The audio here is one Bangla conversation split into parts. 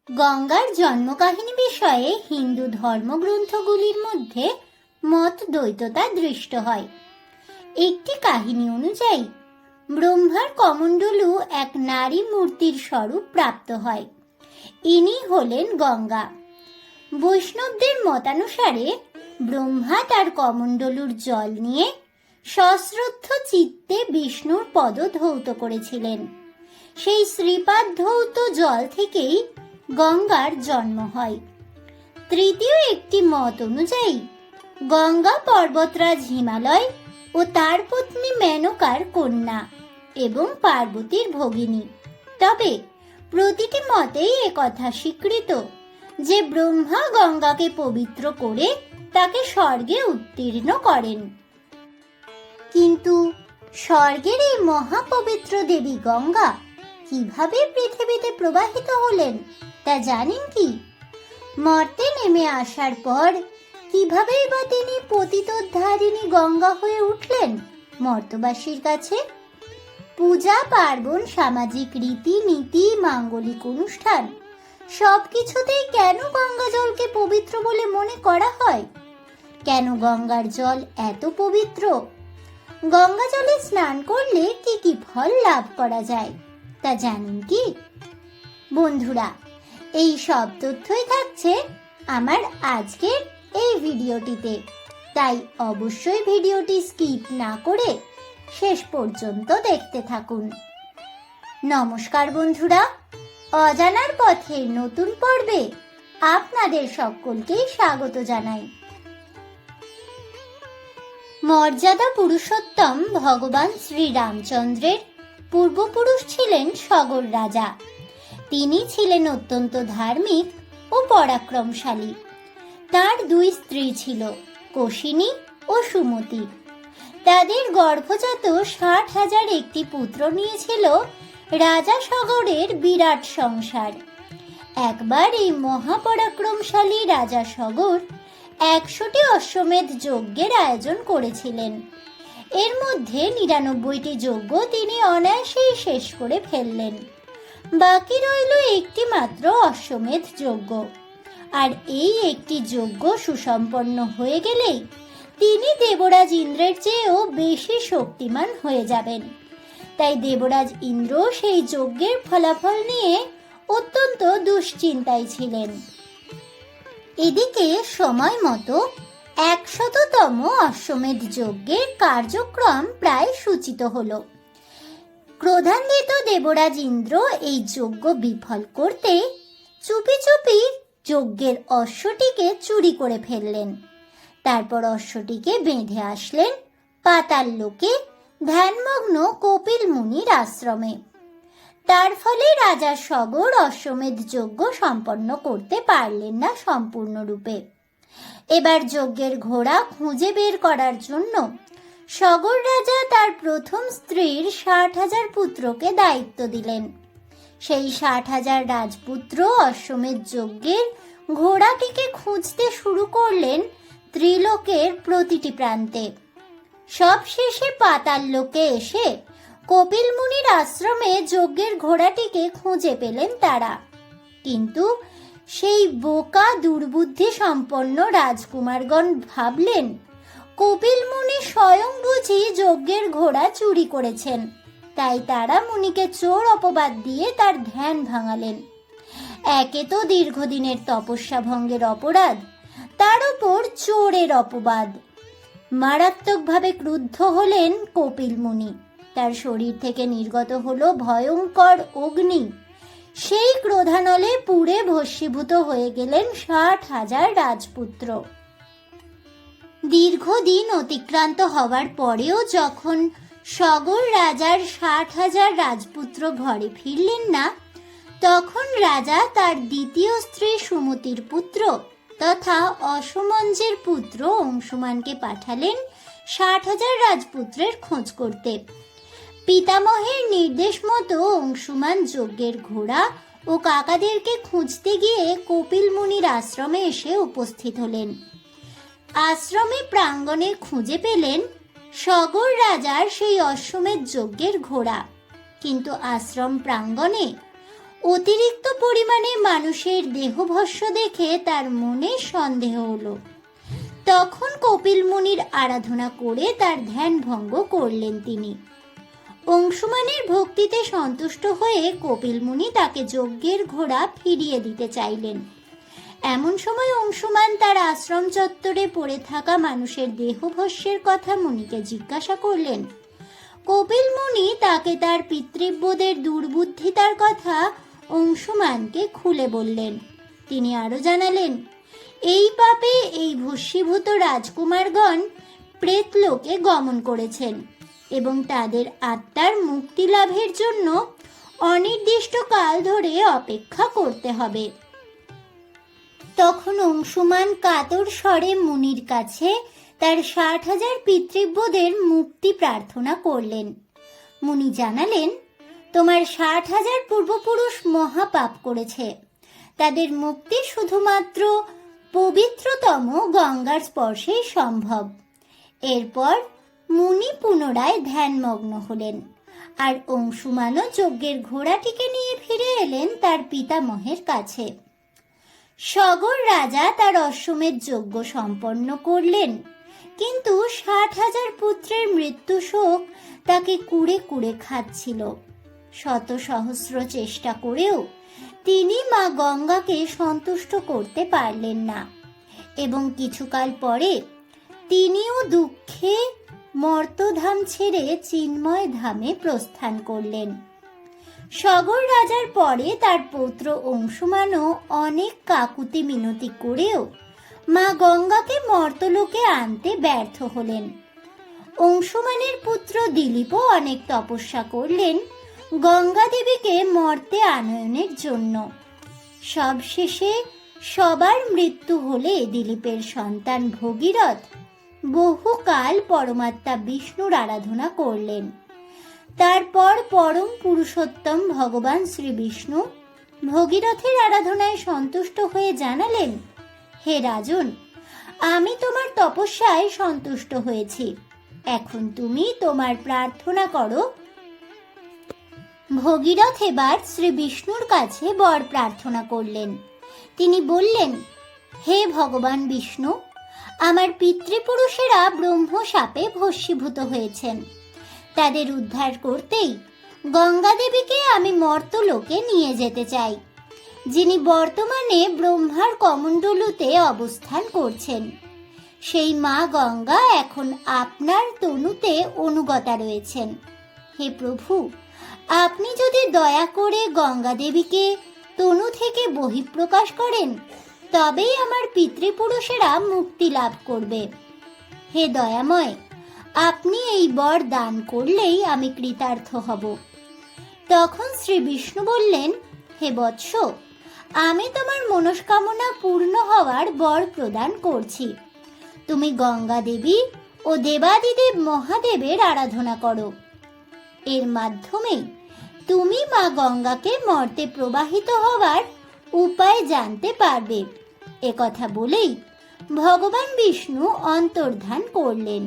গঙ্গার জন্মকাহিনী বিষয়ে হিন্দু ধর্মগ্রন্থগুলির মধ্যে মত দ্বৈততা দৃষ্ট হয়। একটি কাহিনী অনুযায়ী ব্রহ্মার কমণ্ডলু এক নারী মূর্তির স্বরূপ প্রাপ্ত হয়। ইনি হলেন গঙ্গা। বৈষ্ণবদের মতানুসারে ব্রহ্মা তার কমণ্ডলুর জল নিয়ে সশ্রদ্ধ চিত্তে বিষ্ণুর পদ ধৌত করেছিলেন। সেই শ্রীপাদ ধৌত জল থেকেই গঙ্গার জন্ম হয়। তৃতীয় একটি মত অনুযায়ী গঙ্গা পর্বতরাজ হিমালয় ও তার পত্নী মেনকার কন্যা এবং পার্বতীর ভগিনী। তবে প্রতিটি মতেই একথা স্বীকৃত যে ব্রহ্মা গঙ্গাকে পবিত্র করে তাকে স্বর্গে উত্তীর্ণ করেন। কিন্তু স্বর্গের এই মহাপবিত্র দেবী গঙ্গা কিভাবে পৃথিবীতে প্রবাহিত হলেন তা জানেন কি? মর্তে নেমে আসার পর কিভাবেই বা তিনি পতিতোদ্ধারিণী গঙ্গা হয়ে উঠলেন মর্তবাসীর কাছে? পূজা পার্বণ, সামাজিক রীতি নীতি, মাঙ্গলিক অনুষ্ঠান সবকিছুতেই কেন গঙ্গা জলকে পবিত্র বলে মনে করা হয়? কেন গঙ্গার জল এত পবিত্র? গঙ্গা জলে স্নান করলে কি কি ফল লাভ করা যায় তা জানেন কি? বন্ধুরা, এই সব তথ্যই থাকছে আমার আজকের এই ভিডিওটিতে, তাই অবশ্যই ভিডিওটি স্কিপ না করে শেষ পর্যন্ত দেখতে থাকুন। নমস্কার বন্ধুরা, অজানার পথের নতুন পর্বে আপনাদের সকলকে স্বাগত জানাই। মর্যাদা পুরুষোত্তম ভগবান শ্রীরামচন্দ্রের পূর্বপুরুষ ছিলেন সগর রাজা। তিনি ছিলেন অত্যন্ত ধার্মিক ও পরাক্রমশালী। তার দুই স্ত্রী ছিল, কৌশিনী ও সুমতি। তাদের গর্ভজাত 60,000 একটি পুত্র নিয়েছিল রাজা সগরের বিরাট সংসার। একবার এই মহাপরাক্রমশালী রাজা সগর 100টি অশ্বমেধ যজ্ঞের আয়োজন করেছিলেন। এর মধ্যে 99টি যজ্ঞ তিনি অনায়াসেই শেষ করে ফেললেন। বাকি রইল একটি মাত্র অশ্বমেধ যজ্ঞ। আর এই একটি যজ্ঞ সুসম্পন্ন হয়ে গেলেই তিনি দেবরাজ ইন্দ্রের চেয়েও বেশি শক্তিমান হয়ে যাবেন। তাই দেবরাজ ইন্দ্র সেই যজ্ঞের ফলাফল নিয়ে অত্যন্ত দুশ্চিন্তায় ছিলেন। এদিকে সময় মতো 100তম অশ্বমেধ যজ্ঞের কার্যক্রম প্রায় সূচিত হলো। ক্রোধান্বিত দেবরাজ ইন্দ্র এই যজ্ঞ বিফল করতে চুপি চুপি যজ্ঞের অশ্বটিকে চুরি করে ফেললেন। তারপর অশ্বটিকে বেঁধে আসলেন পাতাল লোকে ধ্যানমগ্ন কপিল মুনির আশ্রমে। তার ফলে রাজা সগর অশ্বমেধ যজ্ঞ সম্পন্ন করতে পারলেন না সম্পূর্ণরূপে। এবার যজ্ঞের ঘোড়া খুঁজে বের করার জন্য সগর রাজা তার প্রথম স্ত্রীর 60,000 পুত্রকে দায়িত্ব দিলেন। সেই 60,000 রাজপুত্র অশ্বমেধ যজ্ঞের ঘোড়াটিকে খুঁজতে শুরু করলেন ত্রিলোকের প্রতিটি প্রান্তে। সবশেষে পাতাল লোকে এসে কপিল মুনির আশ্রমে যজ্ঞের ঘোড়াটিকে খুঁজে পেলেন তারা। কিন্তু সেই বোকা দুর্বুদ্ধি সম্পন্ন রাজকুমারগণ ভাবলেন কপিল মুনি স্বয়ং বুঝি যজ্ঞের ঘোড়া চুরি করেছেন। তাই তারা মুনিকে চোর অপবাদ দিয়ে তার ধ্যান ভাঙালেন। একে তো দীর্ঘদিনের তপস্যা ভঙ্গের অপরাধ, তার উপর চোরের অপবাদ। মারাত্মকভাবে ক্রুদ্ধ হলেন কপিল মুনি। তার শরীর থেকে নির্গত হলো ভয়ঙ্কর অগ্নি। সেই ক্রোধানলে পুড়ে ভস্মীভূত হয়ে গেলেন 60,000 রাজপুত্র। দীর্ঘদিন অতিক্রান্ত হওয়ার পরেও যখন সগর রাজার 60,000 রাজপুত্র ঘরে ফিরলেন না, তখন রাজা তার দ্বিতীয় স্ত্রী সুমতির পুত্র তথা অসমঞ্জের পুত্র অংশুমানকে পাঠালেন 60,000 রাজপুত্রের খোঁজ করতে। পিতামহের নির্দেশ মতো অংশুমান যজ্ঞের ঘোড়া ও কাকাদেরকে খুঁজতে গিয়ে কপিল মুনির আশ্রমে এসে উপস্থিত হলেন। আশ্রমে প্রাঙ্গণে খুঁজে পেলেন সগর রাজার সেই অশ্বমেধ যজ্ঞের ঘোড়া। কিন্তু আশ্রম প্রাঙ্গণে অতিরিক্ত পরিমাণে মানুষের দেহভস্য দেখে তার মনে সন্দেহ হলো। তখন কপিল মুনির আরাধনা করে তার ধ্যান ভঙ্গ করলেন তিনি। অংশুমানের ভক্তিতে সন্তুষ্ট হয়ে কপিল মুনি তাকে যজ্ঞের ঘোড়া ফিরিয়ে দিতে চাইলেন। এমন সময় অংশুমান তার আশ্রম চত্বরে পড়ে থাকা মানুষের দেহভস্যের কথা মুনিকে জিজ্ঞাসা করলেন। কপিল মুনি তাকে তার পিতৃব্যদের দুর্বুদ্ধিতার কথা অংশুমানকে খুলে বললেন। তিনি আরো জানালেন, এই পাপে এই ভস্মীভূত রাজকুমারগণ প্রেতলোকে গমন করেছেন এবং তাদের আত্মার মুক্তি লাভের জন্য অনির্দিষ্ট কাল ধরে অপেক্ষা করতে হবে। তখন অংশুমান কাতর স্বরে মুনির কাছে তার 60,000 পিতৃব্যদের মুক্তি প্রার্থনা করলেন। মুনি জানালেন, তোমার 60,000 পূর্বপুরুষ মহাপাপ করেছে, তাদের মুক্তি শুধুমাত্র পবিত্রতম গঙ্গার স্পর্শেই সম্ভব। এরপর মুনি পুনরায় ধ্যানমগ্ন হলেন, আর অংশুমানও যজ্ঞের ঘোড়াটিকে নিয়ে ফিরে এলেন তার পিতামহের কাছে। সগর রাজা তার অশ্বমেধ যজ্ঞ সম্পন্ন করলেন, কিন্তু 60,000 পুত্রের মৃত্যু শোক তাকে কুড়ে কুড়ে খাচ্ছিল। শত সহস্র চেষ্টা করেও তিনি মা গঙ্গাকে সন্তুষ্ট করতে পারলেন না এবং কিছুকাল পরে তিনিও দুঃখে মর্তধাম ছেড়ে চিন্ময় ধামে প্রস্থান করলেন। সগর রাজার পরে তার পৌত্র অংশুমানও অনেক কাকুতি মিনতি করেও মা গঙ্গাকে মর্তলোকে আনতে ব্যর্থ হলেন। অংশুমানের পুত্র দিলীপও অনেক তপস্যা করলেন গঙ্গা দেবীকে মর্তে আনয়নের জন্য। সবশেষে সবার মৃত্যু হলে দিলীপের সন্তান ভগীরথ বহুকাল পরমাত্মা বিষ্ণুর আরাধনা করলেন। তারপর পরম পুরুষোত্তম ভগবান শ্রী বিষ্ণু ভগীরথের আরাধনায় সন্তুষ্ট হয়ে জানালেন, হে রাজন, আমি তোমার তপস্যায় সন্তুষ্ট হয়েছি, এখন তুমি তোমার প্রার্থনা করো। ভগীরথ এবার শ্রী বিষ্ণুর কাছে বর প্রার্থনা করলেন। তিনি বললেন, হে ভগবান বিষ্ণু, আমার পিতৃপুরুষেরা ব্রহ্ম শাপে ভস্মীভূত হয়েছেন। তাদের উদ্ধার করতেই গঙ্গা দেবীকে আমি মর্তলোকে নিয়ে যেতে চাই, যিনি বর্তমানে ব্রহ্মার কমণ্ডলুতে অবস্থান করছেন। সেই মা গঙ্গা এখন আপনার তনুতে অনুগতা রয়েছেন। হে প্রভু, আপনি যদি দয়া করে গঙ্গা দেবীকে তনু থেকে বহিঃপ্রকাশ করেন, তবেই আমার পিতৃপুরুষেরা মুক্তি লাভ করবে। হে দয়াময়, আপনি এই বর দান করলেই আমি কৃতার্থ হব। তখন শ্রী বিষ্ণু বললেন, হে বৎস, আমি তোমার মনস্কামনা পূর্ণ হওয়ার বর প্রদান করছি। তুমি গঙ্গা দেবী ও দেবাদিদেব মহাদেবের আরাধনা করো। এর মাধ্যমে তুমি মা গঙ্গাকে মর্তে প্রবাহিত হওয়ার উপায় জানতে পারবে। একথা বলেই ভগবান বিষ্ণু অন্তর্ধান করলেন।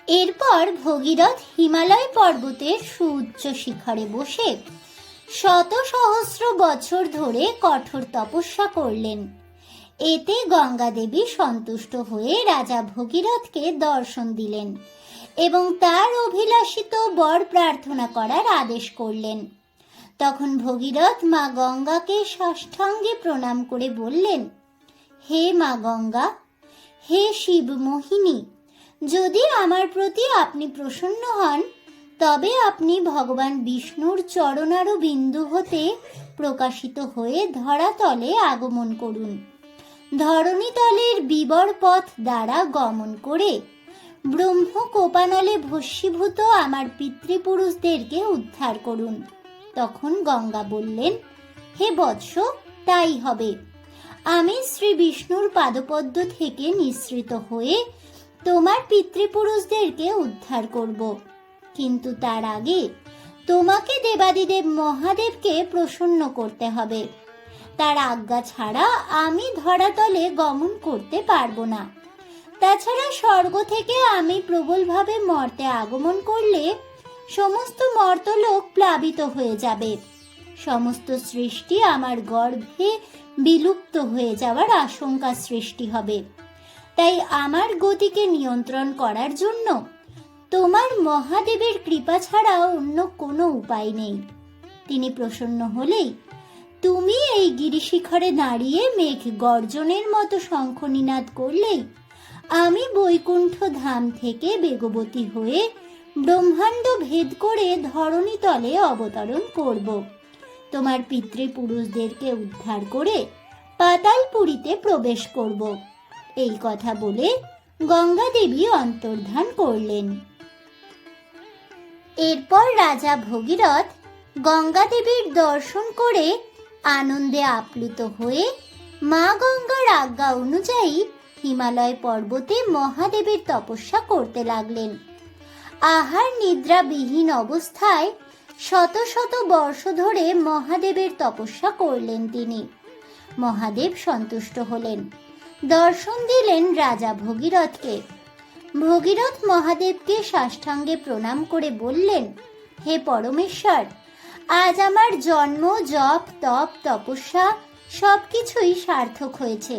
এরপর ভগীরথ হিমালয় পর্বতের সুউচ্চ শিখরে বসে শত সহস্র বছর ধরে কঠোর তপস্যা করলেন। এতে গঙ্গা দেবী সন্তুষ্ট হয়ে রাজা ভগীরথকে দর্শন দিলেন এবং তার অভিলাষিত বর প্রার্থনা করার আদেশ করলেন। তখন ভগীরথ মা গঙ্গাকে সাষ্টাঙ্গে প্রণাম করে বললেন, হে মা গঙ্গা, হে শিব মোহিনী, যদি আমার প্রতি আপনি প্রসন্ন হন, তবে আপনি ভগবান বিষ্ণুর চরণারো বিন্দু হতে প্রকাশিত হয়ে ধরাতলে আগমন করুন। ধরণীতলের বিবর পথ দ্বারা গমন করে ব্রহ্ম কোপানলে ভস্মীভূত আমার পিতৃপুরুষদেরকে উদ্ধার করুন। তখন গঙ্গা বললেন, হে বৎস, তাই হবে। আমি শ্রী বিষ্ণুর পাদপদ্ম থেকে নিঃসৃত হয়ে তোমার পিতৃপুরুষদেরকে উদ্ধার করব, কিন্তু তার আগে তোমাকে দেবাদিদেব মহাদেবকে প্রসন্ন করতে হবে। তার আজ্ঞা ছাড়া আমি ধরাতলে গমন করতে পারবো না। তাছাড়া স্বর্গ থেকে আমি প্রবলভাবে মর্তে আগমন করলে সমস্ত মর্তলোক প্লাবিত হয়ে যাবে। সমস্ত সৃষ্টি আমার গর্ভে বিলুপ্ত হয়ে যাওয়ার আশঙ্কা সৃষ্টি হবে। তাই আমার গতিকে নিয়ন্ত্রণ করার জন্য তোমার মহাদেবের কৃপা ছাড়া অন্য কোনো উপায় নেই। তিনি প্রসন্ন হলেই তুমি এই গিরিশিখরে দাঁড়িয়ে মেঘ গর্জনের মতো শঙ্খনিনাদ করলেই আমি বৈকুণ্ঠ ধাম থেকে বেগবতী হয়ে ব্রহ্মাণ্ড ভেদ করে ধরণীতলে অবতরণ করব। তোমার পিতৃপুরুষদেরকে উদ্ধার করে পাতালপুরীতে প্রবেশ করব। এই কথা বলে গঙ্গা দেবী অন্তর্ধান করলেন। এরপর রাজা ভগীরথ গঙ্গা দেবীর দর্শন করে আনন্দে আপ্লুত হয়ে মা গঙ্গার আজ্ঞা অনুযায়ী হিমালয় পর্বতে মহাদেবের তপস্যা করতে লাগলেন। আহার নিদ্রাবিহীন অবস্থায় শত শত বর্ষ ধরে মহাদেবের তপস্যা করলেন তিনি। মহাদেব সন্তুষ্ট হলেন, দর্শন দিলেন রাজা ভগীরথকে। ভগীরথ মহাদেবকে সাষ্টাঙ্গে প্রণাম করে বললেন, হে পরমেশ্বর, আজ আমার জন্ম, জপ, তপ, তপস্যা সবকিছুই সার্থক হয়েছে,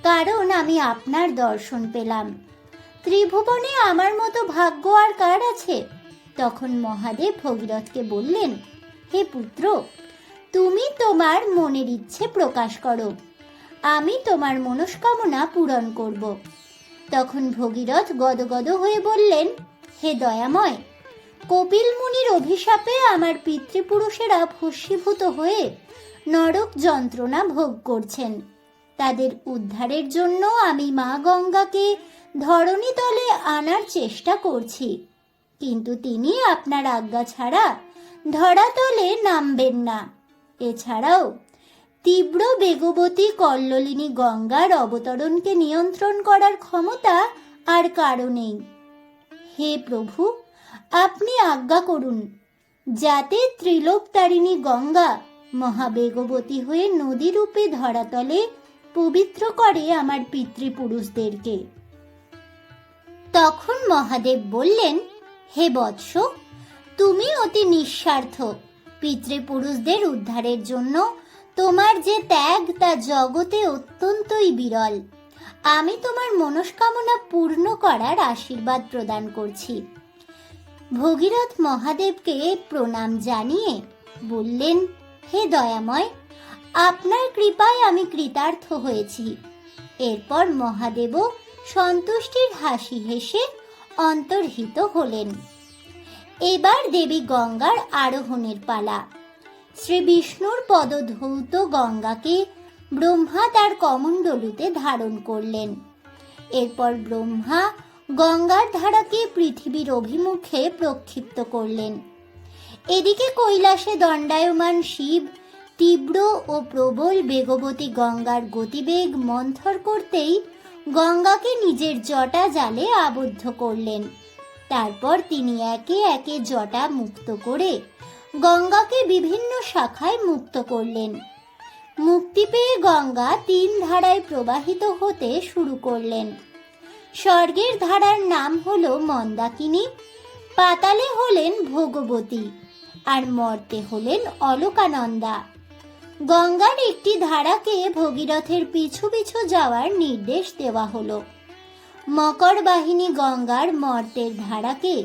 কারণ আমি আপনার দর্শন পেলাম। ত্রিভুবনে আমার মতো ভাগ্য আর কার আছে? তখন মহাদেব ভগীরথকে বললেন, হে পুত্র, তুমি তোমার মনের ইচ্ছে প্রকাশ করো, আমি তোমার মনস্কামনা পূরণ করব। তখন ভগীরথ গদগদ হয়ে বললেন, হে দয়াময়, কপিল মুনির অভিশাপে আমার পিতৃপুরুষেরা ভস্মীভূত হয়ে নরক যন্ত্রণা ভোগ করছেন। তাদের উদ্ধারের জন্য আমি মা গঙ্গাকে ধরণীতলে আনার চেষ্টা করছি, কিন্তু তিনি আপনার আজ্ঞা ছাড়া ধরাতলে নামবেন না। এছাড়াও তীব্র বেগবতী কল্লোলিনী গঙ্গার অবতরণকে নিয়ন্ত্রণ করার ক্ষমতা আর কারো নেই। হে প্রভু, আপনি আজ্ঞা করুন যাতে ত্রিলোকতারিণী গঙ্গা মহাবেগবতী হয়ে নদীরূপে ধরাতলে পবিত্র করে আমার পিতৃপুরুষদেরকে। তখন মহাদেব বললেন, হে বৎস, তুমি অতি নিঃস্বার্থ। পিতৃপুরুষদের উদ্ধারের জন্য তোমার যে ত্যাগ তা জগতে অত্যন্তই বিরল। আমি তোমার মনস্কামনা পূর্ণ করার আশীর্বাদ প্রদান করছি। ভগীরথ মহাদেবকে প্রণাম জানিয়ে বললেন, হে দয়াময়, আপনার কৃপায় আমি কৃতার্থ হয়েছি। এরপর মহাদেবও সন্তুষ্টির হাসি হেসে অন্তর্হিত হলেন। এবার দেবী গঙ্গার আরোহণের পালা। শ্রী বিষ্ণুর পদধৌত গঙ্গাকে ব্রহ্মা তার কমণ্ডলুতে ধারণ করলেন। এরপর ব্রহ্মা গঙ্গার ধারাকে পৃথিবীর অভিমুখে প্রক্ষিপ্ত করলেন। এদিকে কৈলাসে দণ্ডায়মান শিব তীব্র ও প্রবল বেগবতী গঙ্গার গতিবেগ মন্থর করতেই গঙ্গাকে নিজের জটা জালে আবদ্ধ করলেন। তারপর তিনি একে একে জটা মুক্ত করে গঙ্গাকে বিভিন্ন শাখায় মুক্ত করলেন। মুক্তি পেয়ে গঙ্গা 3 ধারায় প্রবাহিত হতে শুরু করলেন। স্বর্গের ধারার নাম হলো মন্দাকিনী, পাতালে হলেন ভোগবতী, আর মর্তে হলেন অলকানন্দা। গঙ্গার একটি ধারাকে ভগীরথের পিছু পিছু যাওয়ার নির্দেশ দেওয়া হলো। মকর বাহিনী গঙ্গার মর্তের ধারাকে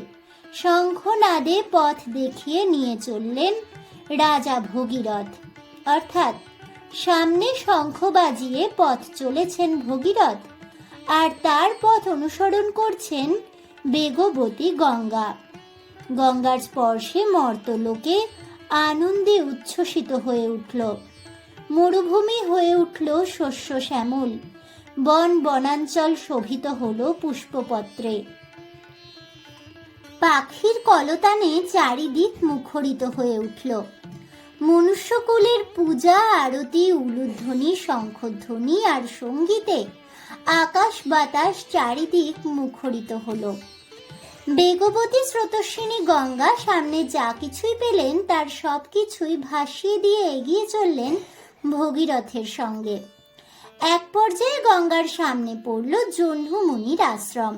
শঙ্খনাদে পথ দেখিয়ে নিয়ে চললেন রাজা ভগীরথ, অর্থাৎ সামনে শঙ্খ বাজিয়ে পথ চলেছেন ভগীরথ, আর তার পথ অনুসরণ করছেন বেগবতী গঙ্গা। গঙ্গার স্পর্শে মর্তলোকে আনন্দে উচ্ছ্বসিত হয়ে উঠল। মরুভূমি হয়ে উঠল শস্য শ্যামল, বন বনাঞ্চল শোভিত হলো পুষ্পপত্রে। পাখির কলতানে চারিদিক মুখরিত হয়ে উঠল। মনুষ্যকুলের পূজা, আরতি, উলুধ্বনি, শঙ্খধ্বনি আর সঙ্গীতে আকাশ বাতাস চারিদিক মুখরিত হলো। বেগবতী স্রোতস্বিনী গঙ্গা সামনে যা কিছুই পেলেন তার সব কিছুই ভাসিয়ে দিয়ে এগিয়ে চললেন ভগীরথের সঙ্গে। এক পর্যায়ে গঙ্গার সামনে পড়ল জহ্নু মুনির আশ্রম।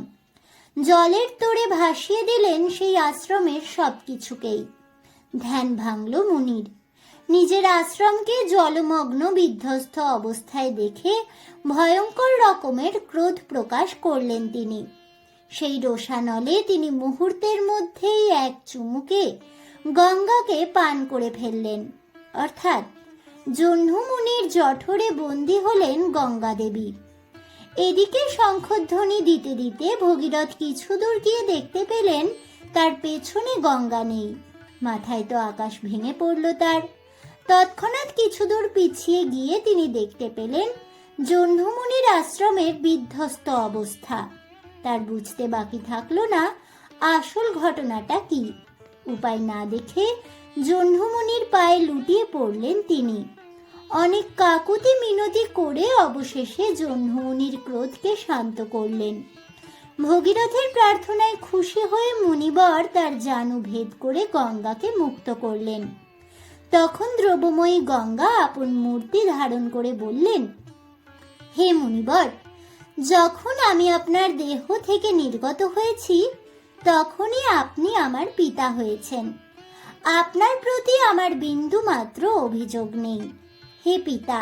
জলের তোড়ে ভাসিয়ে দিলেন সেই আশ্রমের সবকিছুকেই। ধ্যান ভাঙল মুনির। নিজের আশ্রমকে জলমগ্ন বিধ্বস্ত অবস্থায় দেখে ভয়ঙ্কর রকমের ক্রোধ প্রকাশ করলেন তিনি। সেই রোষানলে তিনি মুহূর্তের মধ্যেই এক চুমুকে গঙ্গাকে পান করে ফেললেন। অর্থাৎ জহ্নমুনির জঠরে বন্দী হলেন গঙ্গা দেবী। এদিকে শঙ্খধ্বনি দিতে দিতে ভগীরথ কিছু দূর গিয়ে দেখতে পেলেন তার পেছনে গঙ্গা নেই। মাথায় তো আকাশ ভেঙে পড়ল তার। তৎক্ষণাৎ কিছু দূর পিছিয়ে গিয়ে তিনি দেখতে পেলেন জহ্নমুনির আশ্রমের বিধ্বস্ত অবস্থা। তার বুঝতে বাকি থাকলো না আসল ঘটনাটা কি। উপায় না দেখে জহ্নমুনির পায়ে লুটিয়ে পড়লেন তিনি। অনেক কাকুতি মিনতি করে অবশেষে জহ্নমুনির ক্রোধকে শান্ত করলেন। ভগীরথের প্রার্থনায় খুশি হয়ে মুনিবর তার জানু ভেদ করে গঙ্গাকে মুক্ত করলেন। তখন দ্রবময়ী গঙ্গা আপন মূর্তি ধারণ করে বললেন, হে মুনিবর, যখন আমি আপনার দেহ থেকে নির্গত হয়েছি তখনই আপনি আমার পিতা হয়েছেন। আপনার প্রতি আমার বিন্দু মাত্র অভিযোগ নেই। হে পিতা,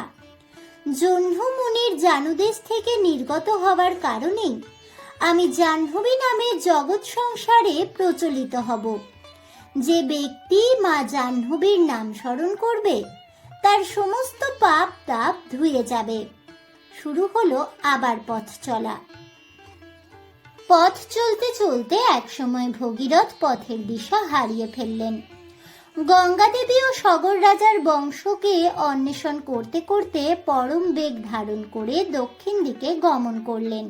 জহ্নমুনির জানুদেশ থেকে নির্গত হওয়ার কারণেই আমি জাহ্নবী নামে জগৎ সংসারে প্রচলিত হব। যে ব্যক্তি মা জাহ্নবীর নাম স্মরণ করবে তার সমস্ত পাপ তাপ ধুয়ে যাবে। শুরু হলো আবার পথ চলা। পথ চলতে চলতে একসময় ভগীরথ পথের দিশা হারিয়ে ফেললেন। গঙ্গা দেবী ও সগর রাজার বংশকে অন্বেষণ করতে করতে পরম বেগ ধারণ করে দক্ষিণ দিকে গমন করলেন।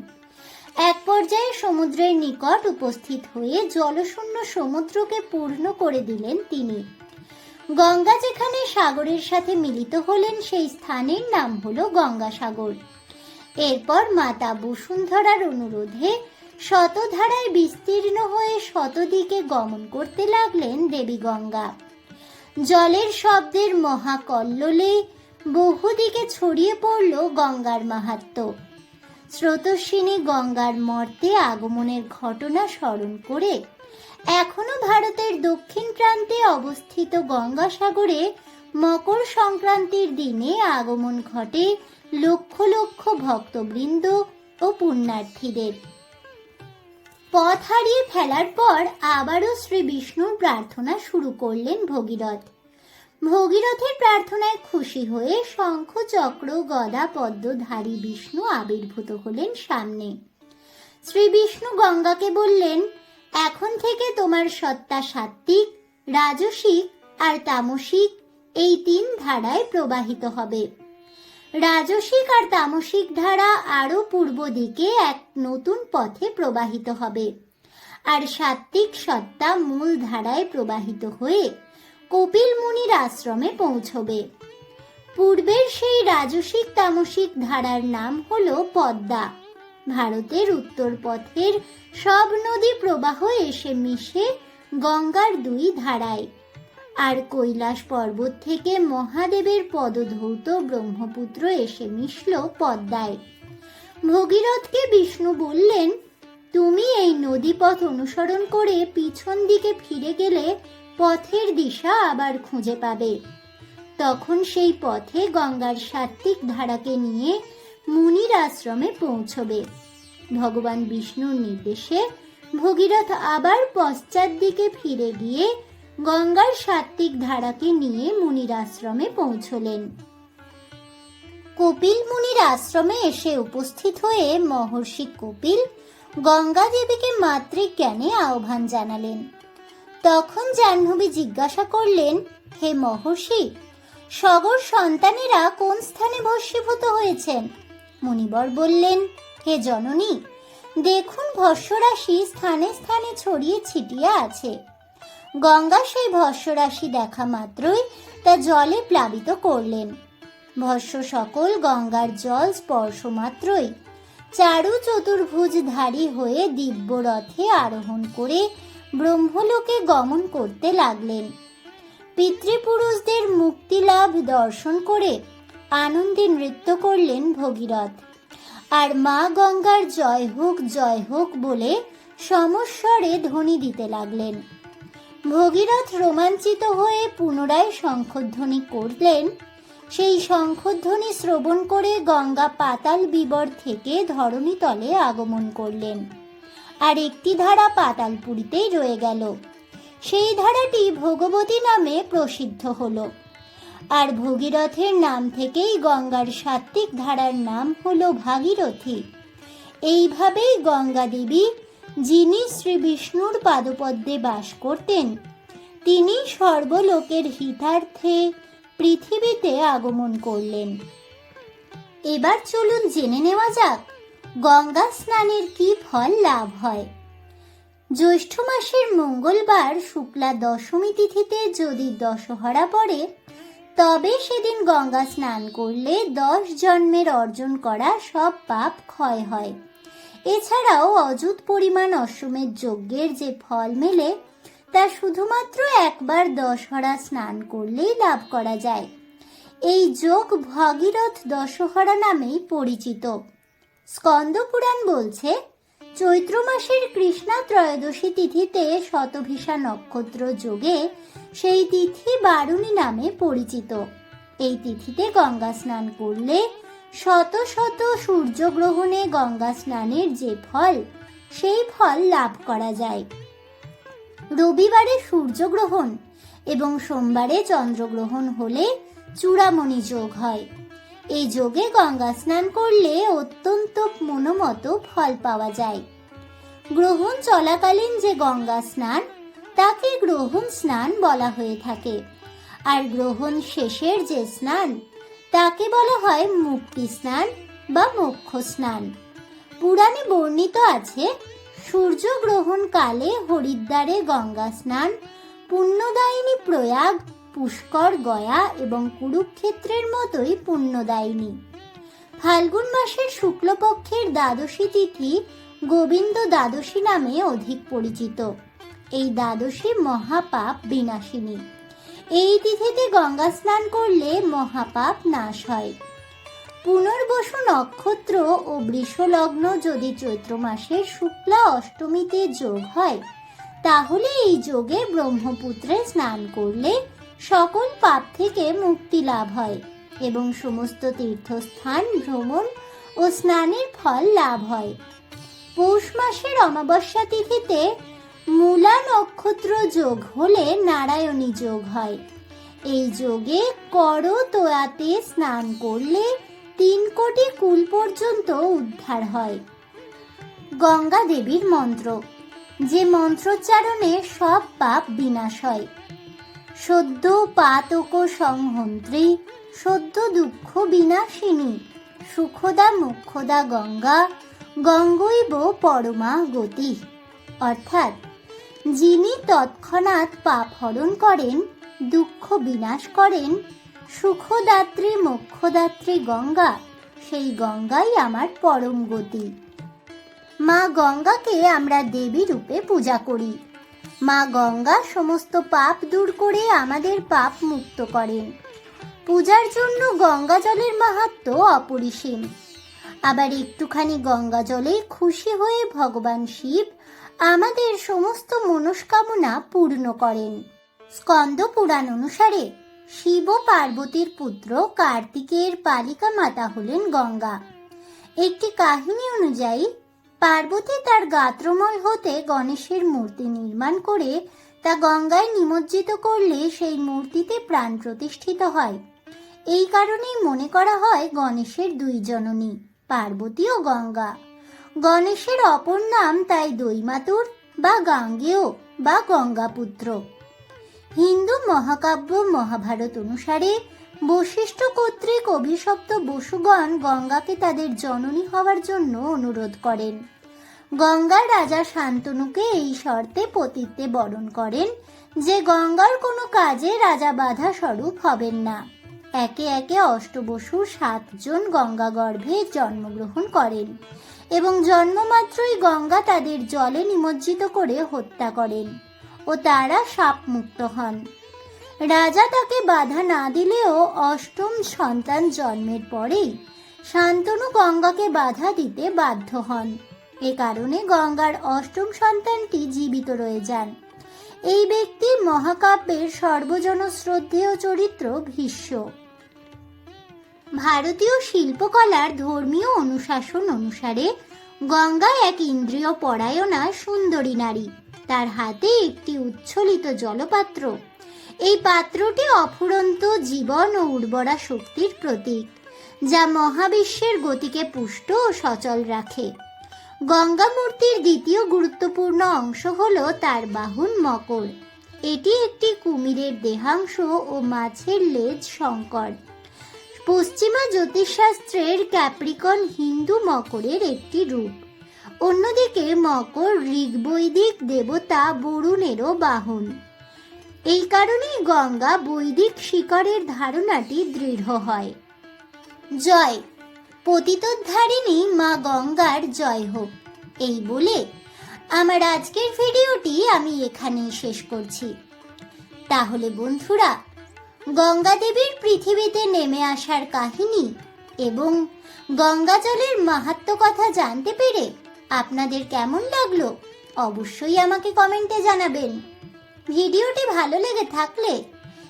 এক পর্যায়ে সমুদ্রের নিকট উপস্থিত হয়ে জলশূন্য সমুদ্রকে পূর্ণ করে দিলেন তিনি। গঙ্গা যেখানে সাগরের সাথে মিলিত হলেন সেই স্থানের নাম হলো গঙ্গাসাগর। এরপর মাতা বসুন্ধরার অনুরোধে শতধারায় বিস্তীর্ণ হয়ে শতদিকে গমন করতে লাগলেন দেবী গঙ্গা। জলের শব্দের মহাকল্লোলে বহুদিকে ছড়িয়ে পড়ল গঙ্গার মাহাত্ম্য। স্রোতস্বিনী গঙ্গার মর্তে আগমনের ঘটনা স্মরণ করে এখনো ভারতের দক্ষিণ প্রান্তে অবস্থিত গঙ্গাসাগরে মকর সংক্রান্তির দিনে আগমন ঘটে লক্ষ লক্ষ ভক্তবৃন্দ ও পুণ্যার্থীদের। পথ হারিয়ে ফেলার পর আবারও শ্রী বিষ্ণুর প্রার্থনা শুরু করলেন ভগীরথ। ভগীরথের প্রার্থনায় খুশি হয়ে শঙ্খ চক্র গদা পদ্মধারী বিষ্ণু আবির্ভূত হলেন সামনে। শ্রী বিষ্ণু গঙ্গাকে বললেন, এখন থেকে তোমার সত্তা সাত্ত্বিক, রাজসিক আর তামসিক এই তিন ধারায় প্রবাহিত হবে। রাজসিক আর তামসিক ধারা আরো পূর্ব দিকে এক নতুন পথে প্রবাহিত হবে, আর সাত্ত্বিক সত্তা মূল ধারায় প্রবাহিত হয়ে কপিল মুনির আশ্রমে পৌঁছবে। পূর্বের সেই রাজসিক তামসিক ধারার নাম হলো পদ্মা। ভারতের উত্তর পথের সব নদী প্রবাহ এসে মিশে গঙ্গার দুই ধারায়, আর কৈলাস পর্বত থেকে মহাদেবের পদধৌত ব্রহ্মপুত্র এসে মিশল পদ্মায়। ভগীরথকে বিষ্ণু বললেন, তুমি এই নদীপথ অনুসরণ করে পিছন দিকে ফিরে গেলে পথের দিশা আবার খুঁজে পাবে। তখন সেই পথে গঙ্গার সাত্ত্বিক ধারাকে নিয়ে মুনির আশ্রমে পৌঁছবে। ভগবান বিষ্ণুর নির্দেশে ভগীরথ আবার পশ্চাৎ দিকে ফিরে গিয়ে গঙ্গার সাত্ত্বিক ধারাকে নিয়ে মুনির আশ্রমে পৌঁছলেন। কপিল মুনির আশ্রমে এসে উপস্থিত হয়ে মহর্ষি কপিল গঙ্গা দেবীকে মাতৃজ্ঞানে আহ্বান জানালেন। তখন জাহ্নবী জিজ্ঞাসা করলেন, হে মহর্ষি, সগর সন্তানেরা কোন স্থানে ভস্মীভূত হয়েছেন? মুনিবর বললেন, হে জননী, দেখুন ভস্মরাশি স্থানে স্থানে ছড়িয়ে ছিটিয়ে আছে। গঙ্গা সেই ভস্মরাশি দেখা মাত্রই তা জলে প্লাবিত করলেন। ভস্ম সকল গঙ্গার জল স্পর্শ মাত্রই চারু চতুর্ভুজধারী হয়ে দিব্য রথে আরোহণ করে ব্রহ্মলোকে গমন করতে লাগলেন। পিতৃপুরুষদের মুক্তিলাভ দর্শন করে আনন্দে নৃত্য করলেন ভগীরথ, আর মা গঙ্গার জয় হোক বলে সমস্বরে ধ্বনি দিতে লাগলেন। ভগীরথ রোমাঞ্চিত হয়ে পুনরায় শঙ্খধ্বনি করলেন। সেই শঙ্খধ্বনি শ্রবণ করে গঙ্গা পাতাল বিবর থেকে ধরণীতলে আগমন করলেন, আর একটি ধারা পাতালপুরীতেই রয়ে গেল। সেই ধারাটি ভগবতী নামে প্রসিদ্ধ হলো, আর ভগীরথের নাম থেকেই গঙ্গার সাত্ত্বিক ধারার নাম হলো ভাগীরথী। এইভাবেই গঙ্গা দেবী, যিনি শ্রী বিষ্ণুর পাদপদ্মে বাস করতেন, তিনি সর্বলোকের হিতার্থে পৃথিবীতে আগমন করলেন। এবার চলুন জেনে নেওয়া যাক গঙ্গা স্নানের কি ফল লাভ হয়। জ্যৈষ্ঠ মাসের মঙ্গলবার শুক্লা দশমী তিথিতে যদি দশহরা পড়ে, তবে সেদিন গঙ্গা স্নান করলে 10 জন্মের অর্জন করা সব পাপ ক্ষয় হয়। এছাড়াও অযুত পরিমাণ অশ্বমেধ যজ্ঞের যে ফল মেলে, তা শুধুমাত্র একবার দশহরা স্নান করলেই লাভ করা যায়। এই যোগ ভগীরথ দশহরা নামেই পরিচিত। স্কন্দ পুরাণ বলছে, চৈত্র মাসের কৃষ্ণা ত্রয়োদশী তিথিতে শতভিষা নক্ষত্র যোগে সেই তিথি বারুণী নামে পরিচিত। এই তিথিতে গঙ্গা স্নান করলে শত শত সূর্যগ্রহণে গঙ্গা স্নানের যে ফল, সেই ফল লাভ করা যায়। রবিবারে সূর্যগ্রহণ এবং সোমবারে চন্দ্রগ্রহণ হলে চূড়ামণি যোগ হয়। এই যোগে গঙ্গা স্নান করলে অত্যন্ত মনোমত ফল পাওয়া যায়। গ্রহণ চলাকালীন যে গঙ্গা স্নান, তাকে গ্রহণ স্নান বলা হয়ে থাকে, আর গ্রহণ শেষের যে স্নান, তাকে বলা হয় মুক্তি স্নান বা মোক্ষ স্নান। পুরাণে বর্ণিত আছে, সূর্যগ্রহণ কালে হরিদ্বারে গঙ্গা স্নান পুণ্যদায়িনী প্রয়াগ, পুষ্কর, গয়া এবং কুরুক্ষেত্রের মতোই পুণ্যদায়িনী। ফাল্গুন মাসের শুক্লপক্ষের দ্বাদশী তিথি গোবিন্দ দ্বাদশী নামে অধিক পরিচিত। এই দ্বাদশী মহাপাপ বিনাশিনী। এই তিথিতে গঙ্গা স্নান করলে মহাপাপ নাশ হয়। পুনর্বসু নক্ষত্র ও বৃষলগ্ন যদি চৈত্র মাসের শুক্লা অষ্টমীতে যোগ হয়, তাহলে এই যোগে ব্রহ্মপুত্রে স্নান করলে সকল পাপ থেকে মুক্তি লাভ হয় এবং সমস্ত তীর্থস্থান ভ্রমণ ও স্নানের ফল লাভ হয়। পৌষ মাসের অমাবস্যা তিথিতে মূলা নক্ষত্র যোগ হলে নারায়ণী যোগ হয়। এই যোগে করতোয়াতে স্নান করলে 3 কোটি কুল পর্যন্ত উদ্ধার হয়। গঙ্গা দেবীর মন্ত্র, যে মন্ত্রোচ্চারণে সব পাপ বিনাশ হয়। সদ্য পাতক সংহন্ত্রী, সদ্য দুঃখ বিনাশিনী, সুখদা মুখ্যদা গঙ্গা, গঙ্গৈব পরমা গতি। অর্থাৎ, যিনি তৎক্ষণাৎ পাপ হরণ করেন, দুঃখ বিনাশ করেন, সুখদাত্রী মোক্ষদাত্রী গঙ্গা, সেই গঙ্গাই আমার পরম গতি। মা গঙ্গাকে আমরা দেবী রূপে পূজা করি। মা গঙ্গা সমস্ত পাপ দূর করে আমাদের পাপ মুক্ত করেন। পূজার জন্য গঙ্গা জলের মাহাত্ম্য অপরিসীম। আবার একটুখানি গঙ্গা জলে খুশি হয়ে ভগবান শিব আমাদের সমস্ত মনস্কামনা পূর্ণ করেন। স্কন্দ পুরাণ অনুসারে শিব ও পার্বতীর পুত্র কার্তিকের পালিকা মাতা হলেন গঙ্গা। একটি কাহিনী অনুযায়ী পার্বতী তার গাত্রমল হতে গণেশের মূর্তি নির্মাণ করে তা গঙ্গায় নিমজ্জিত করলে সেই মূর্তিতে প্রাণ প্রতিষ্ঠিত হয়। এই কারণেই মনে করা হয় গণেশের 2 জননী, পার্বতী ও গঙ্গা। গণেশের অপর নাম তাই দৈমাতুর বা গাঙ্গেয় বা গঙ্গাপুত্র। হিন্দু মহাকাব্য মহাভারত অনুসারে বশিষ্ঠ কর্তৃক অভিশপ্ত বসুগণ গঙ্গাকে তাদের জননী হওয়ার জন্য অনুরোধ করেন। গঙ্গার রাজা শান্তনুকে এই শর্তে পতিত্বে বরণ করেন যে গঙ্গার কোনো কাজে রাজা বাধা স্বরূপ হবেন না। একে একে অষ্টবসু 7 জন গঙ্গা গর্ভে জন্মগ্রহণ করেন এবং জন্মমাত্রই গঙ্গা তাদের জলে নিমজ্জিত করে হত্যা করেন ও তারা শাপ মুক্ত হন। রাজা তাকে বাধা না দিলেও 8ম সন্তান জন্মের পরেই শান্তনু গঙ্গাকে বাধা দিতে বাধ্য হন। এ কারণে গঙ্গার 8ম সন্তানটি জীবিত রয়ে যান এই ব্যক্তি মহাকাব্যের সর্বজন শ্রদ্ধেয় চরিত্র ভীষ্ম। ভারতীয় শিল্পকলার ধর্মীয় অনুশাসন অনুসারে গঙ্গা এক ইন্দ্রিয় পরায়ণা সুন্দরী নারী। তার হাতে একটি উচ্ছ্বলিত জলপাত্র। এই পাত্রটি অফুরন্ত জীবন ও উর্বরা শক্তির প্রতীক, যা মহাবিশ্বের গতিকে পুষ্ট ও সচল রাখে। গঙ্গা মূর্তির দ্বিতীয় গুরুত্বপূর্ণ অংশ হল তার বাহন মকর। এটি একটি কুমিরের দেহাংশ ও মাছের লেজ সংকর। পশ্চিমা জ্যোতিষশাস্ত্রের ক্যাপ্রিকন হিন্দু মকরের একটি রূপ। অন্যদিকে মকর ঋগ্বৈদিক দেবতা বরুণেরও বাহন। এই কারণেই গঙ্গা বৈদিক শিকড়ের ধারণাটি দৃঢ় হয়। জয় পতিতোদ্ধারিণী মা গঙ্গার জয় হোক। এই বলে আমার আজকের ভিডিওটি আমি এখানেই শেষ করছি। তাহলে বন্ধুরা, গঙ্গা দেবীর পৃথিবীতে নেমে আসার কাহিনী এবং গঙ্গা জলের মাহাত্ম্য কথা জানতে পেরে আপনাদের কেমন লাগলো অবশ্যই আমাকে কমেন্টে জানাবেন। ভিডিওটি ভালো লেগে থাকলে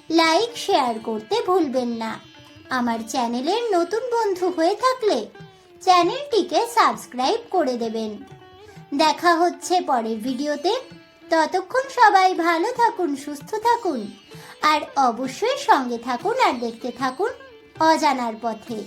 লাইক শেয়ার করতে ভুলবেন না। আমার চ্যানেলের নতুন বন্ধু হয়ে থাকলে চ্যানেলটিকে সাবস্ক্রাইব করে দেবেন। দেখা হচ্ছে পরের ভিডিওতে। ততক্ষণ সবাই ভালো থাকুন, সুস্থ থাকুন আর অবশ্যই সঙ্গে থাকুন আর দেখতে থাকুন অজানার পথে।